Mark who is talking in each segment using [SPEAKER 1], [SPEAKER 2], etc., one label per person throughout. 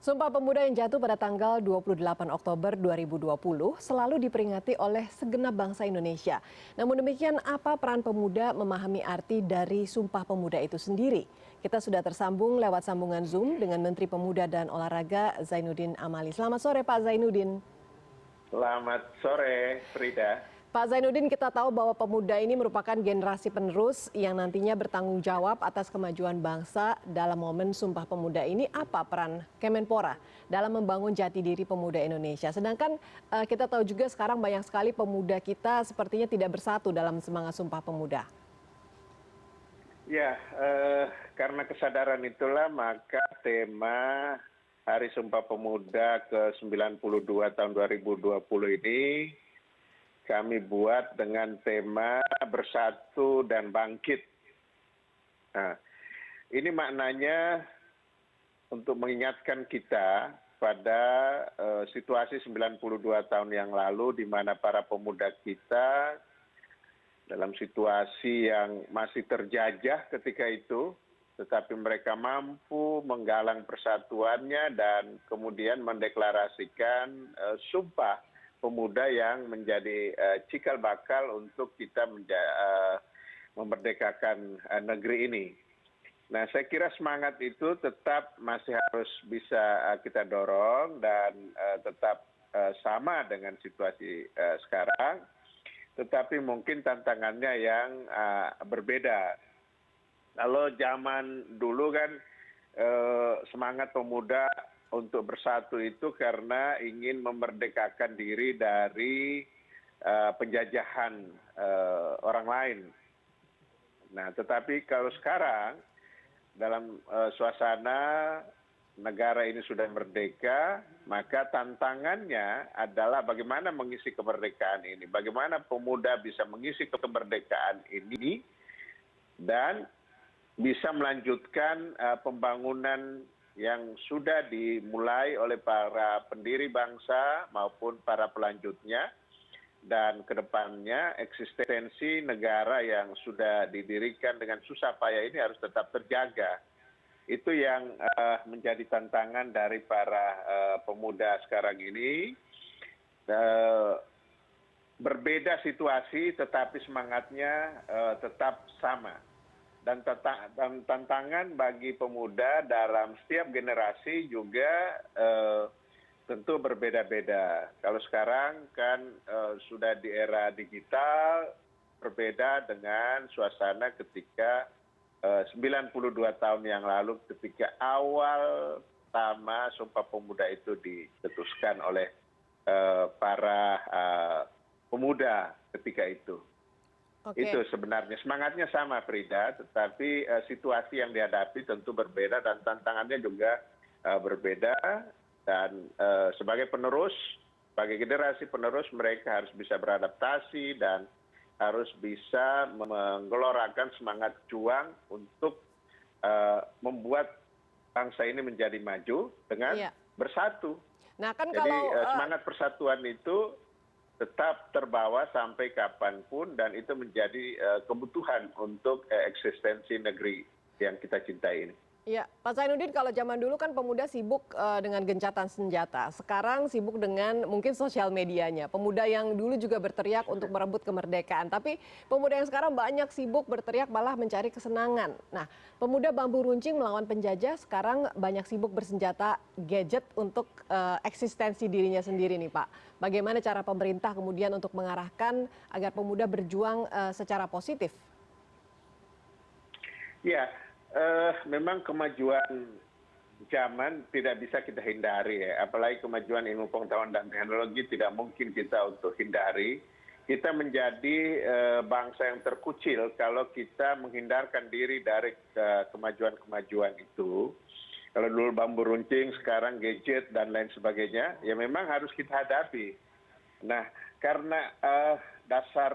[SPEAKER 1] Sumpah Pemuda yang jatuh pada tanggal 28 Oktober 2020 selalu diperingati oleh segenap bangsa Indonesia. Namun demikian, apa peran pemuda memahami arti dari Sumpah Pemuda itu sendiri? Kita sudah tersambung lewat sambungan Zoom dengan Menteri Pemuda dan Olahraga Zainuddin Amali. Selamat sore Pak Zainuddin.
[SPEAKER 2] Selamat sore, Frida.
[SPEAKER 1] Pak Zainuddin, kita tahu bahwa pemuda ini merupakan generasi penerus yang nantinya bertanggung jawab atas kemajuan bangsa. Dalam momen Sumpah Pemuda ini, apa peran Kemenpora dalam membangun jati diri pemuda Indonesia? Sedangkan kita tahu juga sekarang banyak sekali pemuda kita sepertinya tidak bersatu dalam semangat Sumpah Pemuda.
[SPEAKER 2] Ya, karena kesadaran itulah maka tema Hari Sumpah Pemuda ke-92 tahun 2020 ini kami buat dengan tema Bersatu dan Bangkit. Nah, ini maknanya untuk mengingatkan kita pada situasi 92 tahun yang lalu di mana para pemuda kita dalam situasi yang masih terjajah ketika itu, tetapi mereka mampu menggalang persatuannya dan kemudian mendeklarasikan Sumpah Pemuda yang menjadi cikal bakal untuk kita memerdekakan negeri ini. Nah, saya kira semangat itu tetap masih harus bisa kita dorong dan tetap sama dengan situasi sekarang, tetapi mungkin tantangannya yang berbeda. Kalau zaman dulu kan semangat pemuda untuk bersatu itu karena ingin memerdekakan diri dari penjajahan orang lain. Nah, tetapi kalau sekarang dalam suasana negara ini sudah merdeka, maka tantangannya adalah bagaimana mengisi kemerdekaan ini, bagaimana pemuda bisa mengisi kemerdekaan ini dan bisa melanjutkan pembangunan yang sudah dimulai oleh para pendiri bangsa maupun para pelanjutnya, dan kedepannya eksistensi negara yang sudah didirikan dengan susah payah ini harus tetap terjaga. Itu yang menjadi tantangan dari para pemuda sekarang ini. Berbeda situasi tetapi semangatnya tetap sama. Dan tantangan bagi pemuda dalam setiap generasi juga tentu berbeda-beda. Kalau sekarang kan sudah di era digital, berbeda dengan suasana ketika 92 tahun yang lalu ketika awal pertama Sumpah Pemuda itu dicetuskan oleh para pemuda ketika itu.
[SPEAKER 1] Oke.
[SPEAKER 2] Itu sebenarnya semangatnya sama, Frida, tetapi situasi yang dihadapi tentu berbeda dan tantangannya juga berbeda. Dan sebagai penerus, sebagai generasi penerus, mereka harus bisa beradaptasi dan harus bisa menggelorakan semangat juang untuk membuat bangsa ini menjadi maju dengan bersatu.
[SPEAKER 1] Nah, kan
[SPEAKER 2] jadi semangat persatuan itu tetap terbawa sampai kapanpun dan itu menjadi kebutuhan untuk eksistensi negeri yang kita cintai ini.
[SPEAKER 1] Ya, Pak Zainuddin, kalau zaman dulu kan pemuda sibuk dengan gencatan senjata. Sekarang sibuk dengan mungkin sosial medianya. Pemuda yang dulu juga berteriak untuk merebut kemerdekaan. Tapi pemuda yang sekarang banyak sibuk berteriak malah mencari kesenangan. Nah, pemuda bambu runcing melawan penjajah sekarang banyak sibuk bersenjata gadget untuk eksistensi dirinya sendiri nih Pak. Bagaimana cara pemerintah kemudian untuk mengarahkan agar pemuda berjuang secara positif?
[SPEAKER 2] Ya. Memang kemajuan zaman tidak bisa kita hindari ya, apalagi kemajuan ilmu pengetahuan dan teknologi tidak mungkin kita untuk hindari. Kita menjadi bangsa yang terkucil kalau kita menghindarkan diri dari kemajuan-kemajuan itu. Kalau dulu bambu runcing, sekarang gadget dan lain sebagainya, ya memang harus kita hadapi. Nah, karena dasar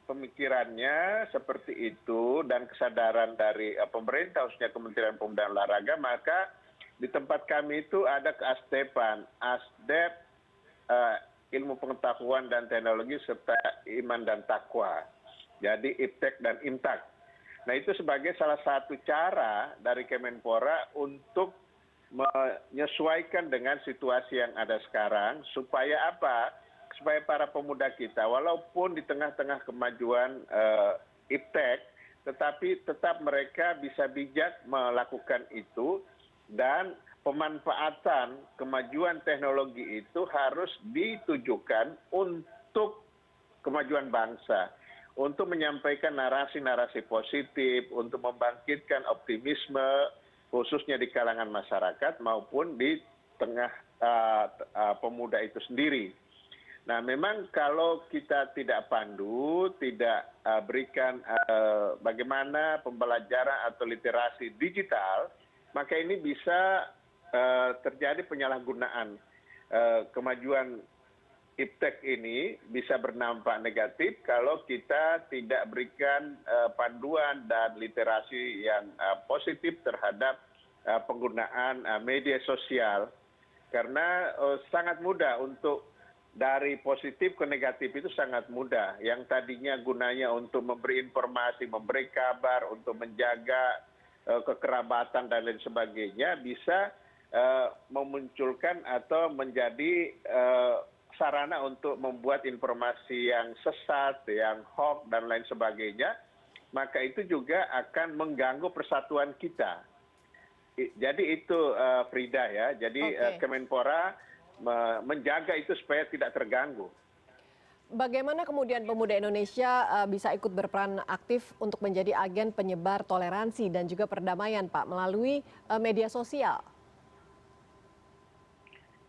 [SPEAKER 2] pemikirannya seperti itu dan kesadaran dari pemerintah khususnya Kementerian Pemuda dan Olahraga, maka di tempat kami itu ada keasdepan, asdep ilmu pengetahuan dan teknologi serta iman dan takwa. Jadi iptek dan imtak. Nah, itu sebagai salah satu cara dari Kemenpora untuk menyesuaikan dengan situasi yang ada sekarang supaya apa? Supaya para pemuda kita walaupun di tengah-tengah kemajuan iptek, tetapi tetap mereka bisa bijak melakukan itu, dan pemanfaatan kemajuan teknologi itu harus ditujukan untuk kemajuan bangsa, untuk menyampaikan narasi-narasi positif, untuk membangkitkan optimisme khususnya di kalangan masyarakat maupun di tengah pemuda itu sendiri. Nah, memang kalau kita tidak pandu, tidak berikan bagaimana pembelajaran atau literasi digital, maka ini bisa terjadi penyalahgunaan. Kemajuan iptek ini bisa berdampak negatif kalau kita tidak berikan panduan dan literasi yang positif terhadap penggunaan media sosial. Karena sangat mudah untuk dari positif ke negatif itu sangat mudah. Yang tadinya gunanya untuk memberi informasi, memberi kabar, untuk menjaga kekerabatan dan lain sebagainya, bisa memunculkan atau menjadi sarana untuk membuat informasi yang sesat, yang hoax dan lain sebagainya, maka itu juga akan mengganggu persatuan kita. Jadi itu Frida ya, jadi Kemenpora menjaga itu supaya tidak terganggu.
[SPEAKER 1] Bagaimana kemudian pemuda Indonesia bisa ikut berperan aktif untuk menjadi agen penyebar toleransi dan juga perdamaian, Pak, melalui media sosial?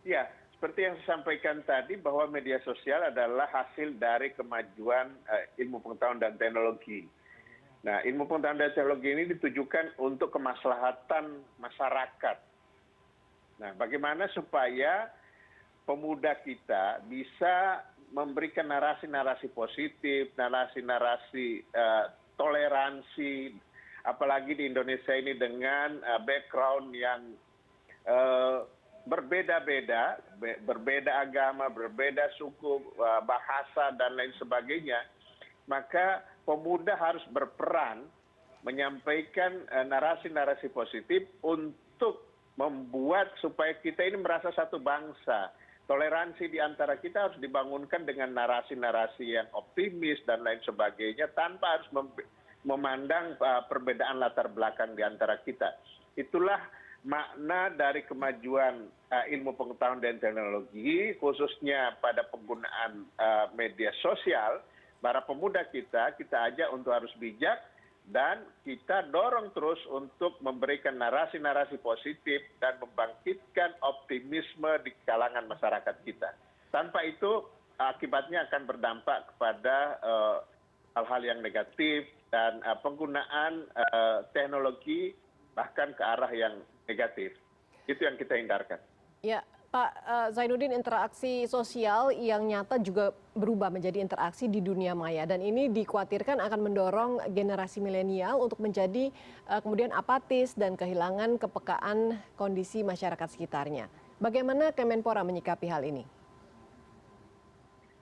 [SPEAKER 2] Ya, seperti yang saya sampaikan tadi bahwa media sosial adalah hasil dari kemajuan ilmu pengetahuan dan teknologi. Nah, ilmu pengetahuan dan teknologi ini ditujukan untuk kemaslahatan masyarakat. Nah, bagaimana supaya pemuda kita bisa memberikan narasi-narasi positif, narasi-narasi toleransi, apalagi di Indonesia ini dengan background yang berbeda-beda, berbeda agama, berbeda suku, bahasa, dan lain sebagainya, maka pemuda harus berperan menyampaikan narasi-narasi positif untuk membuat supaya kita ini merasa satu bangsa. Toleransi di antara kita harus dibangunkan dengan narasi-narasi yang optimis dan lain sebagainya, tanpa harus memandang perbedaan latar belakang di antara kita. Itulah makna dari kemajuan ilmu pengetahuan dan teknologi, khususnya pada penggunaan media sosial. Para pemuda kita ajak untuk harus bijak, dan kita dorong terus untuk memberikan narasi-narasi positif dan membangkitkan optimisme di kalangan masyarakat kita. Tanpa itu akibatnya akan berdampak kepada hal-hal yang negatif dan penggunaan teknologi bahkan ke arah yang negatif. Itu yang kita hindarkan.
[SPEAKER 1] Ya, Pak Zainuddin, interaksi sosial yang nyata juga berubah menjadi interaksi di dunia maya, dan ini dikhawatirkan akan mendorong generasi milenial untuk menjadi kemudian apatis dan kehilangan kepekaan kondisi masyarakat sekitarnya. Bagaimana Kemenpora menyikapi hal ini?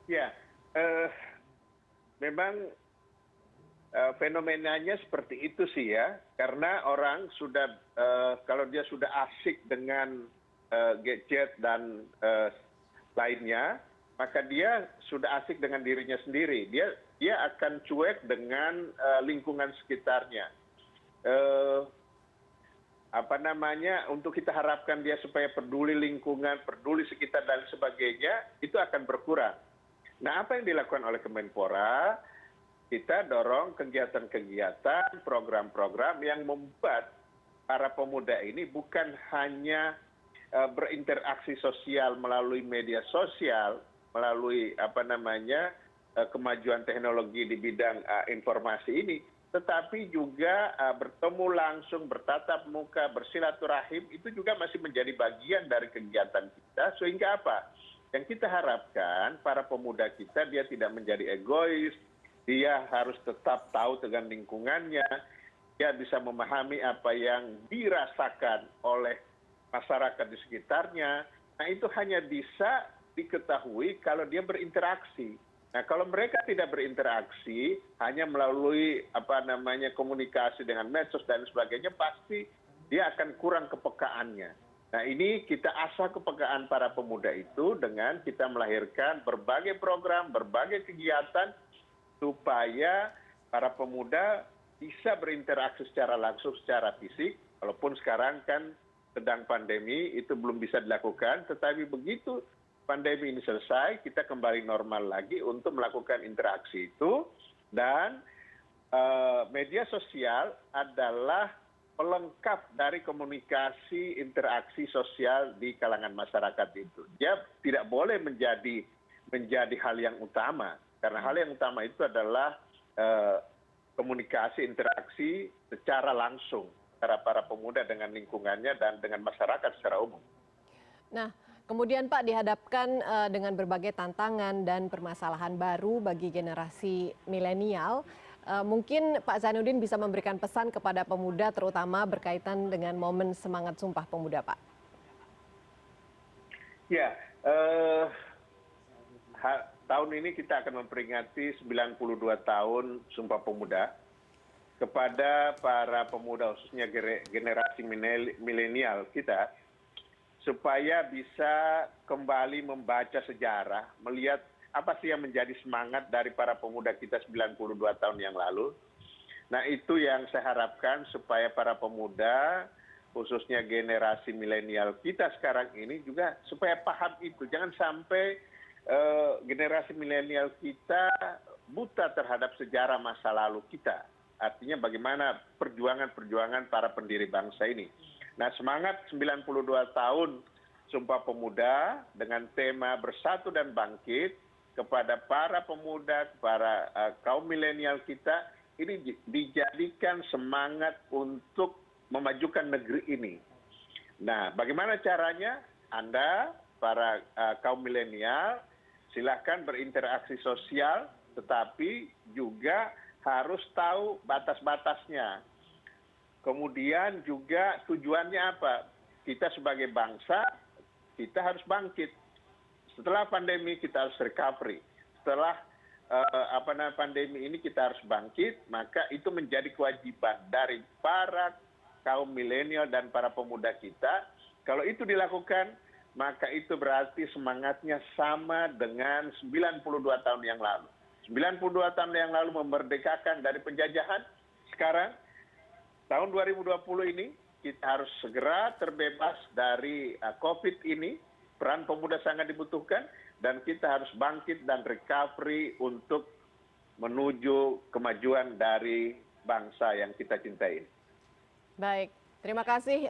[SPEAKER 2] Ya, memang fenomenanya seperti itu sih ya, karena orang sudah kalau dia sudah asik dengan gadget dan lainnya, maka dia sudah asik dengan dirinya sendiri. Dia akan cuek dengan lingkungan sekitarnya. Untuk kita harapkan dia supaya peduli lingkungan, peduli sekitar dan sebagainya, itu akan berkurang. Nah, apa yang dilakukan oleh Kemenpora? Kita dorong kegiatan-kegiatan, program-program yang membuat para pemuda ini bukan hanya berinteraksi sosial melalui media sosial, melalui kemajuan teknologi di bidang informasi ini, tetapi juga bertemu langsung, bertatap muka, bersilaturahim, itu juga masih menjadi bagian dari kegiatan kita. Sehingga apa? Yang kita harapkan para pemuda kita, dia tidak menjadi egois, dia harus tetap tahu dengan lingkungannya, dia bisa memahami apa yang dirasakan oleh masyarakat di sekitarnya. Nah, itu hanya bisa diketahui kalau dia berinteraksi. Nah, kalau mereka tidak berinteraksi, hanya melalui komunikasi dengan medsos dan sebagainya, pasti dia akan kurang kepekaannya. Nah, ini kita asah kepekaan para pemuda itu dengan kita melahirkan berbagai program, berbagai kegiatan supaya para pemuda bisa berinteraksi secara langsung, secara fisik. Walaupun sekarang kan sedang pandemi, itu belum bisa dilakukan. Tetapi begitu pandemi ini selesai, kita kembali normal lagi untuk melakukan interaksi itu. Dan media sosial adalah pelengkap dari komunikasi interaksi sosial di kalangan masyarakat itu. Dia tidak boleh menjadi hal yang utama, karena hal yang utama itu adalah komunikasi interaksi secara langsung antara para pemuda dengan lingkungannya dan dengan masyarakat secara umum.
[SPEAKER 1] Nah, kemudian Pak dihadapkan dengan berbagai tantangan dan permasalahan baru bagi generasi milenial. Mungkin Pak Zainuddin bisa memberikan pesan kepada pemuda terutama berkaitan dengan momen semangat Sumpah Pemuda, Pak.
[SPEAKER 2] Ya, tahun ini kita akan memperingati 92 tahun Sumpah Pemuda. Kepada para pemuda khususnya generasi milenial kita, supaya bisa kembali membaca sejarah, melihat apa sih yang menjadi semangat dari para pemuda kita 92 tahun yang lalu. Nah, itu yang saya harapkan supaya para pemuda, khususnya generasi milenial kita sekarang ini juga supaya paham itu. Jangan sampai generasi milenial kita buta terhadap sejarah masa lalu kita. Artinya bagaimana perjuangan-perjuangan para pendiri bangsa ini. Nah, semangat 92 tahun Sumpah Pemuda dengan tema Bersatu dan Bangkit kepada para pemuda, para kaum milenial kita, ini dijadikan semangat untuk memajukan negeri ini. Nah, bagaimana caranya? Anda, para kaum milenial, silakan berinteraksi sosial, tetapi juga harus tahu batas-batasnya. Kemudian juga tujuannya apa? Kita sebagai bangsa, kita harus bangkit. Setelah pandemi kita harus recovery. Setelah pandemi ini kita harus bangkit, maka itu menjadi kewajiban dari para kaum milenial dan para pemuda kita. Kalau itu dilakukan, maka itu berarti semangatnya sama dengan 92 tahun yang lalu. 92 tahun yang lalu memerdekakan dari penjajahan, sekarang tahun 2020 ini kita harus segera terbebas dari COVID ini, peran pemuda sangat dibutuhkan, dan kita harus bangkit dan recovery untuk menuju kemajuan dari bangsa yang kita cintai.
[SPEAKER 1] Baik, terima kasih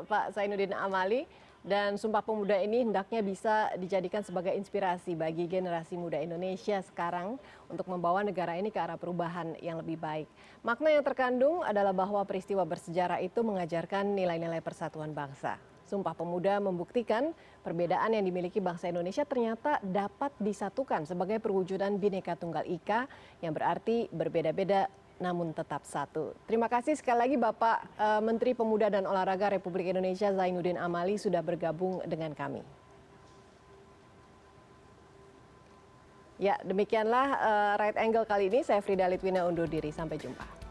[SPEAKER 1] Pak Zainuddin Amali. Dan Sumpah Pemuda ini hendaknya bisa dijadikan sebagai inspirasi bagi generasi muda Indonesia sekarang untuk membawa negara ini ke arah perubahan yang lebih baik. Makna yang terkandung adalah bahwa peristiwa bersejarah itu mengajarkan nilai-nilai persatuan bangsa. Sumpah Pemuda membuktikan perbedaan yang dimiliki bangsa Indonesia ternyata dapat disatukan sebagai perwujudan Bhinneka Tunggal Ika yang berarti berbeda-beda namun tetap satu. Terima kasih sekali lagi Bapak Menteri Pemuda dan Olahraga Republik Indonesia Zainuddin Amali sudah bergabung dengan kami. Ya, demikianlah Right Angle kali ini. Saya Frida Litwina undur diri. Sampai jumpa.